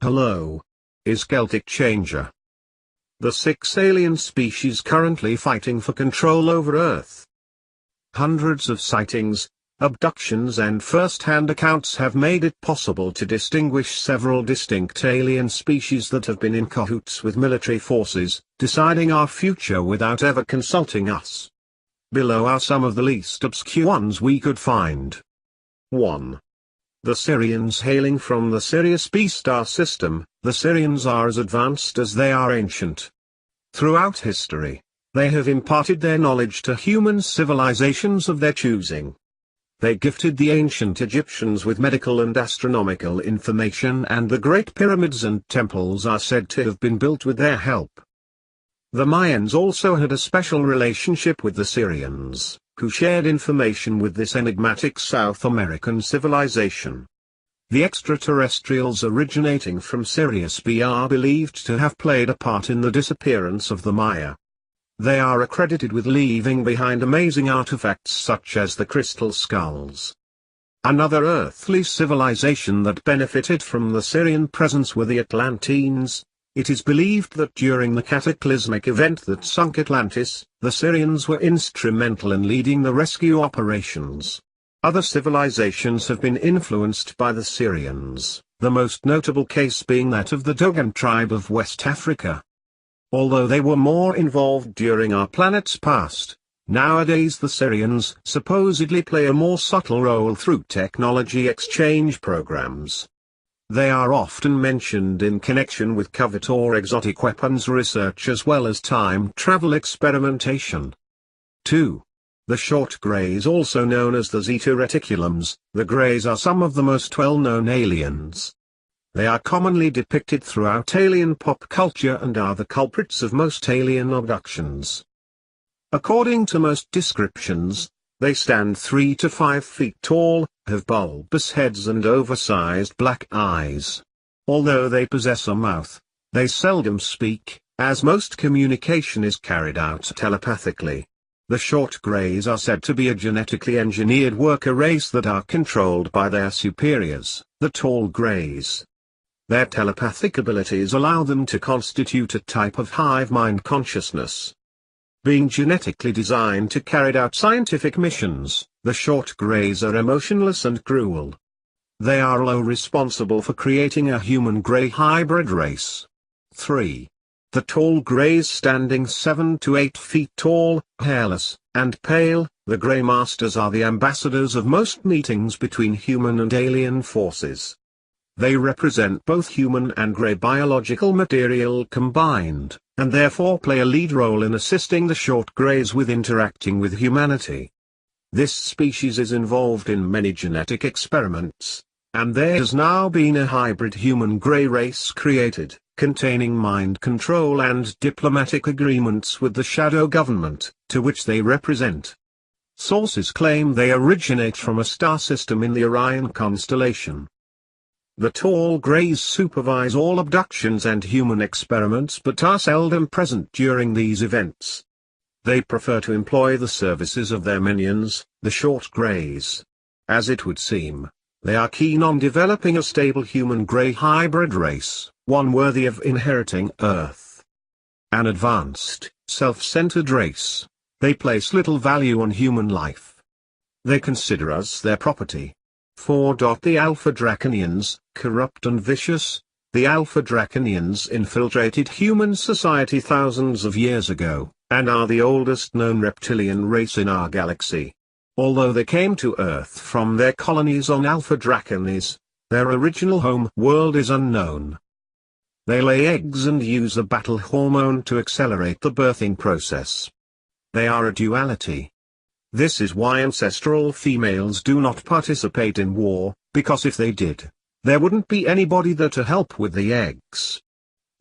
Hello. Is Celtic Changer. The 6 alien species currently fighting for control over Earth. Hundreds of sightings, abductions and first-hand accounts have made it possible to distinguish several distinct alien species that have been in cahoots with military forces, deciding our future without ever consulting us. Below are some of the least obscure ones we could find. 1. The Sirians. Hailing from the Sirius B star system, the Sirians are as advanced as they are ancient. Throughout history, they have imparted their knowledge to human civilizations of their choosing. They gifted the ancient Egyptians with medical and astronomical information, and the great pyramids and temples are said to have been built with their help. The Mayans also had a special relationship with the Sirians, who shared information with this enigmatic South American civilization. The extraterrestrials originating from Sirius B are believed to have played a part in the disappearance of the Maya. They are accredited with leaving behind amazing artifacts such as the crystal skulls. Another earthly civilization that benefited from the Sirian presence were the Atlanteans. It is believed that during the cataclysmic event that sunk Atlantis, the Sirians were instrumental in leading the rescue operations. Other civilizations have been influenced by the Sirians, the most notable case being that of the Dogon tribe of West Africa. Although they were more involved during our planet's past, nowadays the Sirians supposedly play a more subtle role through technology exchange programs. They are often mentioned in connection with covert or exotic weapons research as well as time travel experimentation. 2. The short greys, also known as the Zeta reticulums. The greys are some of the most well-known aliens. They are commonly depicted throughout alien pop culture and are the culprits of most alien abductions. According to most descriptions, they stand 3 to 5 feet tall, have bulbous heads and oversized black eyes. Although they possess a mouth, they seldom speak, as most communication is carried out telepathically. The short greys are said to be a genetically engineered worker race that are controlled by their superiors, the tall greys. Their telepathic abilities allow them to constitute a type of hive mind consciousness. Being genetically designed to carry out scientific missions, the short greys are emotionless and cruel. They are also responsible for creating a human-grey hybrid race. 3. The tall greys, standing 7 to 8 feet tall, hairless, and pale. The Grey Masters are the ambassadors of most meetings between human and alien forces. They represent both human and grey biological material combined, and therefore play a lead role in assisting the short greys with interacting with humanity. This species is involved in many genetic experiments, and there has now been a hybrid human-grey race created, containing mind control and diplomatic agreements with the shadow government, to which they represent. Sources claim they originate from a star system in the Orion constellation. The tall greys supervise all abductions and human experiments but are seldom present during these events. They prefer to employ the services of their minions, the short greys. As it would seem, they are keen on developing a stable human-grey hybrid race, one worthy of inheriting Earth. An advanced, self-centered race, they place little value on human life. They consider us their property. 4. The Alpha Draconians, corrupt and vicious. The Alpha Draconians infiltrated human society thousands of years ago, and are the oldest known reptilian race in our galaxy. Although they came to Earth from their colonies on Alpha Draconis, their original home world is unknown. They lay eggs and use a battle hormone to accelerate the birthing process. They are a duality. This is why ancestral females do not participate in war, because if they did, there wouldn't be anybody there to help with the eggs.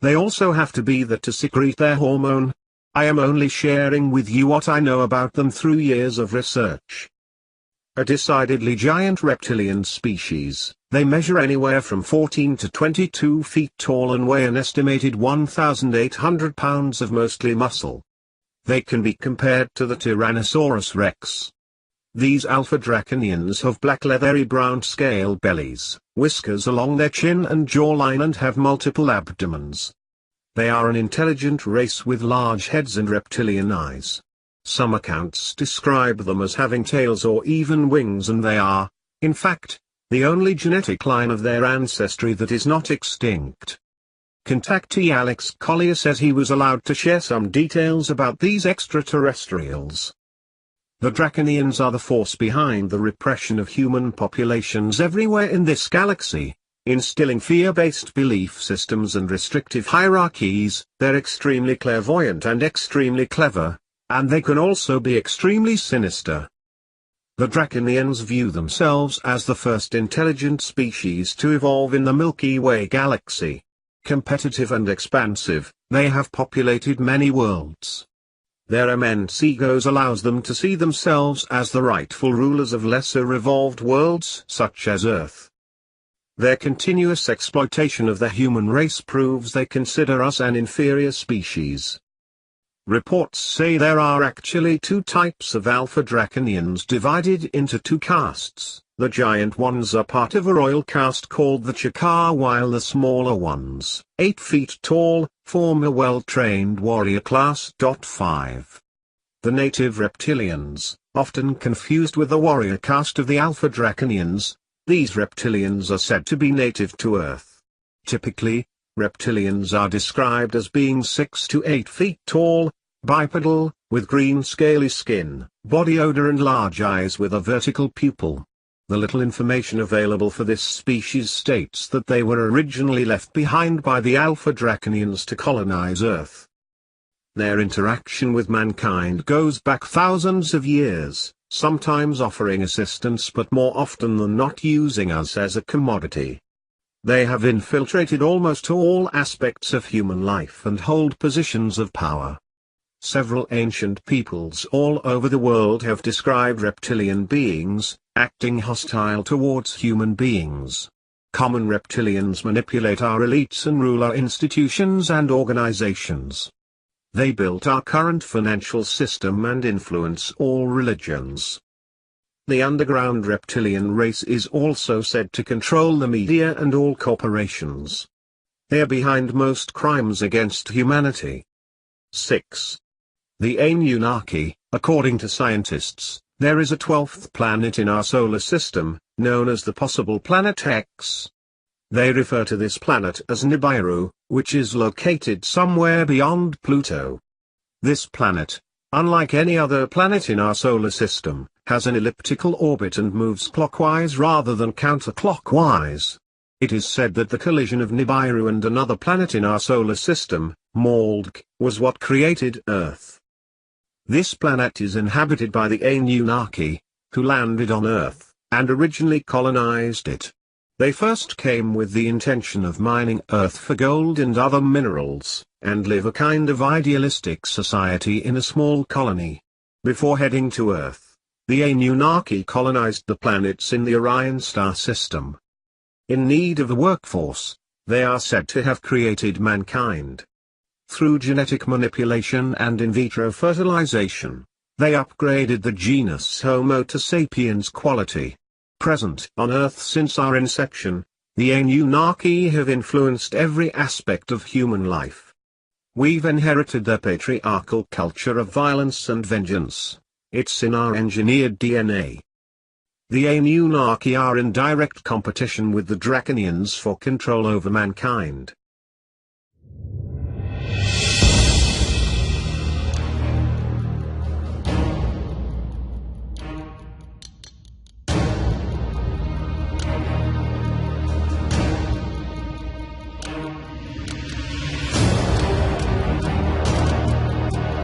They also have to be there to secrete their hormone. I am only sharing with you what I know about them through years of research. A decidedly giant reptilian species, they measure anywhere from 14 to 22 feet tall and weigh an estimated 1,800 pounds of mostly muscle. They can be compared to the Tyrannosaurus rex. These alpha draconians have black leathery brown scale bellies, whiskers along their chin and jawline, and have multiple abdomens. They are an intelligent race with large heads and reptilian eyes. Some accounts describe them as having tails or even wings, and they are, in fact, the only genetic line of their ancestry that is not extinct. Contactee Alex Collier says he was allowed to share some details about these extraterrestrials. The Draconians are the force behind the repression of human populations everywhere in this galaxy, instilling fear-based belief systems and restrictive hierarchies. They're extremely clairvoyant and extremely clever, and they can also be extremely sinister. The Draconians view themselves as the first intelligent species to evolve in the Milky Way galaxy. Competitive and expansive, they have populated many worlds. Their immense egos allows them to see themselves as the rightful rulers of lesser evolved worlds such as Earth. Their continuous exploitation of the human race proves they consider us an inferior species. Reports say there are actually two types of alpha draconians divided into two castes. The giant ones are part of a royal caste called the Chakar, while the smaller ones, 8 feet tall, form a well-trained warrior class. 5. The native reptilians, often confused with the warrior caste of the alpha draconians, these reptilians are said to be native to Earth. Typically, reptilians are described as being 6 to 8 feet tall, bipedal, with green scaly skin, body odor and large eyes with a vertical pupil. The little information available for this species states that they were originally left behind by the alpha draconians to colonize Earth. Their interaction with mankind goes back thousands of years, sometimes offering assistance but more often than not using us as a commodity. They have infiltrated almost all aspects of human life and hold positions of power. Several ancient peoples all over the world have described reptilian beings, acting hostile towards human beings. Common reptilians manipulate our elites and rule our institutions and organizations. They built our current financial system and influence all religions. The underground reptilian race is also said to control the media and all corporations. They are behind most crimes against humanity. 6. The Anunnaki. According to scientists, there is a 12th planet in our solar system, known as the possible planet X. They refer to this planet as Nibiru, which is located somewhere beyond Pluto. This planet, unlike any other planet in our solar system, has an elliptical orbit and moves clockwise rather than counterclockwise. It is said that the collision of Nibiru and another planet in our solar system, Maldk, was what created Earth. This planet is inhabited by the Anunnaki, who landed on Earth, and originally colonized it. They first came with the intention of mining Earth for gold and other minerals, and live a kind of idealistic society in a small colony. Before heading to Earth, the Anunnaki colonized the planets in the Orion star system. In need of a workforce, they are said to have created mankind. Through genetic manipulation and in vitro fertilization, they upgraded the genus Homo to sapiens quality. Present on Earth since our inception, the Anunnaki have influenced every aspect of human life. We've inherited their patriarchal culture of violence and vengeance. It's in our engineered DNA. The Anunnaki are in direct competition with the Draconians for control over mankind.